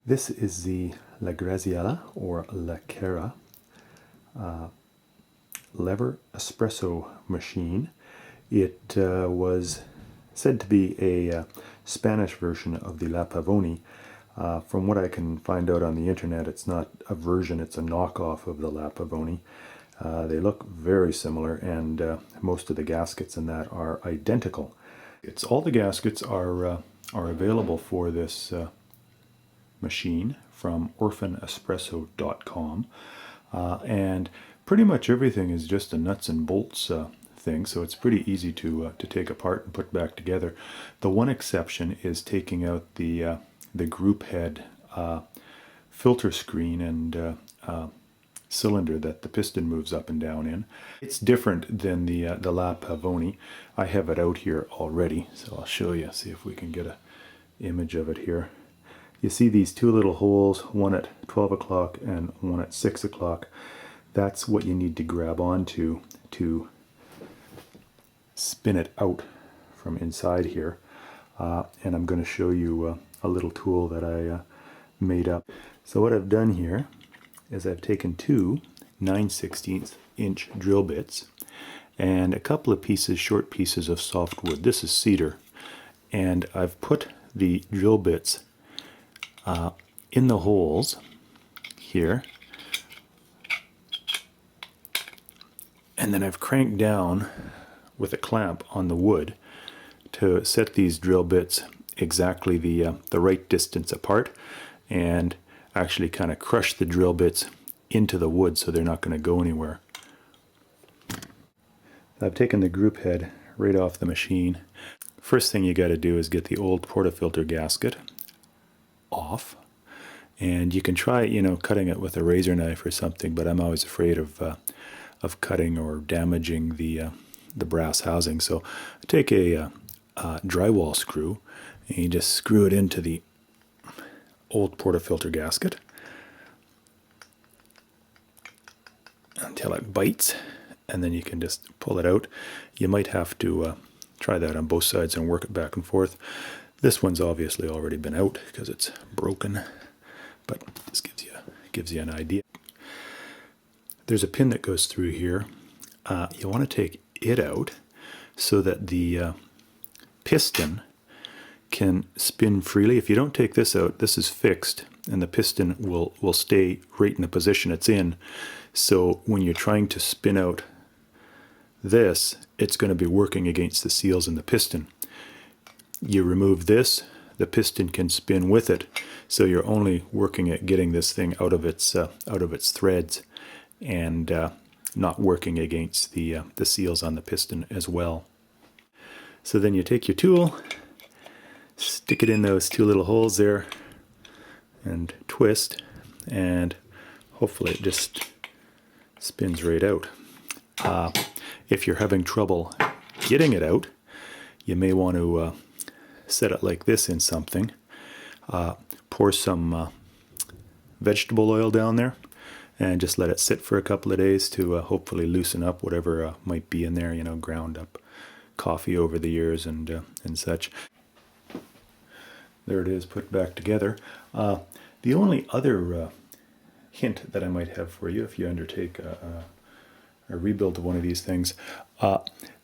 This is the La Graziella or La Cara lever espresso machine. It was said to be a Spanish version of the La Pavoni. From what I can find out on the internet, it's not a version, it's a knockoff of the La Pavoni. They look very similar, and most of the gaskets in that are identical. All the gaskets are available for this machine from orphanespresso.com, and pretty much everything is just a nuts and bolts thing, so it's pretty easy to take apart and put back together. The one exception is taking out the group head filter screen and cylinder that the piston moves up and down in. It's different than the La Pavoni. I have it out here already, so I'll show you, see if we can get an image of it here. You see these two little holes, one at 12 o'clock and one at 6 o'clock. That's what you need to grab onto to spin it out from inside here. And I'm going to show you a little tool that I made up. So what I've done here is I've taken two 9/16 inch drill bits and a couple of short pieces of softwood. This is cedar. And I've put the drill bits in the holes here, and then I've cranked down with a clamp on the wood to set these drill bits exactly the right distance apart, and actually kind of crush the drill bits into the wood so they're not going to go anywhere. I've taken the group head right off the machine. First thing you got to do is get the old portafilter gasket off, and you can try cutting it with a razor knife or something, but I'm always afraid of cutting or damaging the brass housing. So take a drywall screw and you just screw it into the old portafilter gasket until it bites, and then you can just pull it out. You might have to try that on both sides and work it back and forth. This one's obviously already been out because it's broken, but this gives you an idea. There's a pin that goes through here. You want to take it out so that the piston can spin freely. If you don't take this out, this is fixed, and the piston will stay right in the position it's in. So when you're trying to spin out this, it's going to be working against the seals in the piston. You remove this, the piston can spin with it, so you're only working at getting this thing out of its threads, and not working against the seals on the piston as well. So then you take your tool, stick it in those two little holes there, and twist, and hopefully it just spins right out. If you're having trouble getting it out, you may want to set it like this in something. Pour some vegetable oil down there and just let it sit for a couple of days to hopefully loosen up whatever might be in there, ground up coffee over the years and such. There it is, put back together. The only other hint that I might have for you if you undertake a rebuild of one of these things,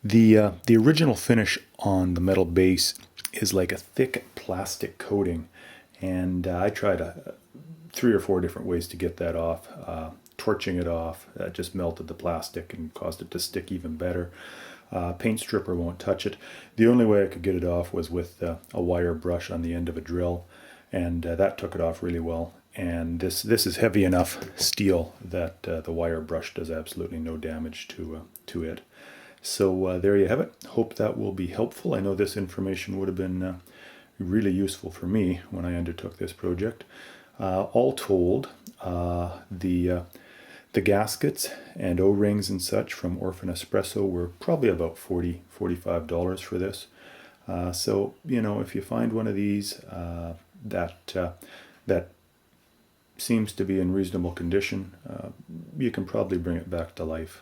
the original finish on the metal base is like a thick plastic coating, and I tried 3 or 4 different ways to get that off. Torching it off, that just melted the plastic and caused it to stick even better. Paint stripper won't touch it. The only way I could get it off was with a wire brush on the end of a drill, and that took it off really well. And this is heavy enough steel that the wire brush does absolutely no damage to it. So there you have it. Hope that will be helpful. I know this information would have been really useful for me when I undertook this project. All told, the gaskets and O-rings and such from Orphan Espresso were probably about $45 for this. So if you find one of these that seems to be in reasonable condition, you can probably bring it back to life.